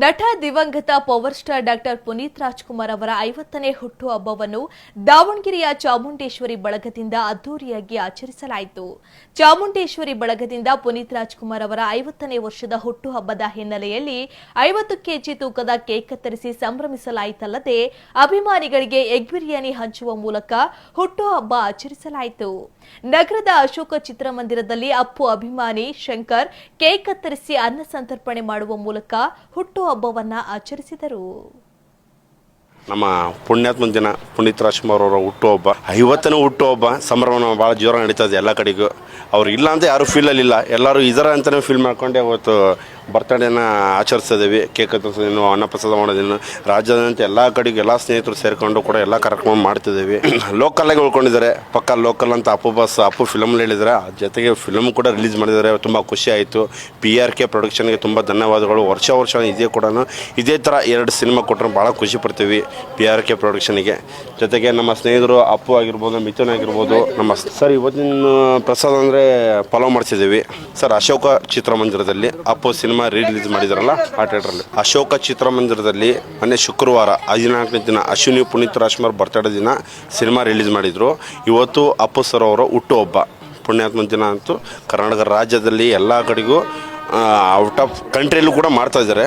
ನಟ ದಿವಂಗತ power star doctor Puneeth Rajkumar ಅವರ 50ನೇ ಹುಟ್ಟುಹಬ್ಬವನ್ನು ದಾವಣಗೆರೆಯ ಚಾಮುಂಡೇಶ್ವರಿ ಬಳಗದಿಂದ ಅದ್ದೂರಿಯಾಗಿ ಆಚರಿಸಲಾಯಿತು. ಚಾಮುಂಡೇಶ್ವರಿ ಬಳಗದಿಂದ ಪುನೀತ್ ರಾಜ್ಕುಮಾರ್ ಅವರ 50ನೇ ವರ್ಷದ ಹುಟ್ಟುಹಬ್ಬದ ಹಿನ್ನೆಲೆಯಲ್ಲಿ 50 ಕೆಜಿ ತೂಕದ ಕೇಕ್ ಕತ್ತರಿಸಿ ಸಂಭ್ರಮಿಸಲಾಯಿತಲ್ಲದೆ ಅಭಿಮಾನಿಗಳಿಗೆ ಎಗ್ ಬಿರಿಯಾನಿ ಹಂಚುವ ಮೂಲಕ ಹುಟ್ಟುಹಬ್ಬ ಆಚರಿಸಲಾಯಿತು. ನಗರದ ಅಶೋಕ ಚಿತ್ರಮಂದಿರದಲ್ಲಿ ಅಪ್ಪು ಅಭಿಮಾನಿ ಶಂಕರ್ ಕೇಕ್ ಕತ್ತರಿಸಿ ಅನ್ನ ಸಂತರ್ಪಣೆ ಮಾಡುವ ಮೂಲಕ ಹುಟ್ಟುಹಬ್ಬವನ್ನ ಆಚರಿಸಿದರು. ನಮ್ಮ ಪುಣ್ಯಾತ್ಮ ದಿನ ಪುನೀತ್ ರಾಜ್ಕುಮಾರ್ ಅವರ ಹುಟ್ಟುಹಬ್ಬ 50ನೇ ಹುಟ್ಟುಹಬ್ಬ ಸಂಭ್ರಮ ಭಾಳ ಜೋರ ನಡೀತಾ ಇದೆ ಎಲ್ಲ ಕಡೆಗೂ. ಅವ್ರು ಇಲ್ಲ ಅಂತ ಯಾರು ಫೀಲಲ್ಲಿಲ್ಲ, ಎಲ್ಲರೂ ಇದರ ಅಂತಲೇ ಫೀಲ್ ಮಾಡ್ಕೊಂಡೆ ಅವತ್ತು ಬರ್ತಡೇನ ಆಚರಿಸ್ತಿದ್ದೀವಿ. ಕೇಕ್ ಕತ್ತರಿಸೋದೇನು, ಅನ್ನಪ್ರಸಾದ ಮಾಡೋದೇನು, ರಾಜ್ಯಾದ್ಯಂತ ಎಲ್ಲ ಕಡೆಗೂ ಎಲ್ಲ ಸ್ನೇಹಿತರು ಸೇರಿಕೊಂಡು ಕೂಡ ಎಲ್ಲ ಕಾರ್ಯಕ್ರಮ ಮಾಡ್ತಿದ್ದೀವಿ. ಲೋಕಲ್ಲಾಗಿ ಉಳ್ಕೊಂಡಿದ್ದಾರೆ, ಪಕ್ಕ ಲೋಕಲ್ ಅಂತ ಅಪ್ಪು ಫಿಲಮ್ ಹೇಳಿದ್ದಾರೆ. ಜೊತೆಗೆ ಫಿಲಮ್ ಕೂಡ ರಿಲೀಸ್ ಮಾಡಿದ್ದಾರೆ. ತುಂಬ ಖುಷಿ ಆಯಿತು. PRK ಪ್ರೊಡಕ್ಷನ್ಗೆ ತುಂಬ ಧನ್ಯವಾದಗಳು. ವರ್ಷ ಇದೇ ಕೂಡ ಇದೇ ಥರ 2 ಸಿನಿಮಾ ಕೊಟ್ಟರೆ ಭಾಳ ಖುಷಿ ಪಡ್ತೀವಿ PRK ಪ್ರೊಡಕ್ಷನ್ಗೆ. ಜೊತೆಗೆ ನಮ್ಮ ಸ್ನೇಹಿತರು ಅಪ್ಪು ಆಗಿರ್ಬೋದು, ಮಿಥುನ್ ಆಗಿರ್ಬೋದು, ನಮ್ಮ ಸರ್ ಇವತ್ತಿನ ಪ್ರಸಾದ ಅಂದರೆ ಫಾಲೋ ಮಾಡಿಸಿದ್ದೀವಿ ಸರ್. ಅಶೋಕ ಚಿತ್ರಮಂದಿರದಲ್ಲಿ ಅಪ್ಪು ಸಿನಿಮಾ ರಿಲೀಸ್ ಮಾಡಿದಾರಲ್ಲ ಆ ಥಿಯೇಟ್ರಲ್ಲಿ, ಅಶೋಕ ಚಿತ್ರಮಂದಿರದಲ್ಲಿ ಮೊನ್ನೆ ಶುಕ್ರವಾರ 14ನೇ ದಿನ ಅಶ್ವಿನಿ ಪುನೀತ್ ರಾಜ್ಕುಮಾರ್ ಬರ್ತಡೇ ದಿನ ಸಿನಿಮಾ ರಿಲೀಸ್ ಮಾಡಿದರು. ಇವತ್ತು ಅಪ್ಪು ಸರ್ ಅವರ ಹುಟ್ಟುಹಬ್ಬ ಪುಣ್ಯಾತ್ಮ ದಿನ ಅಂತೂ ಕರ್ನಾಟಕ ರಾಜ್ಯದಲ್ಲಿ ಎಲ್ಲ ಕಡೆಗೂ ಔಟ್ ಆಫ್ ಕಂಟ್ರಿಯಲ್ಲೂ ಕೂಡ ಮಾಡ್ತಾ ಇದ್ದಾರೆ.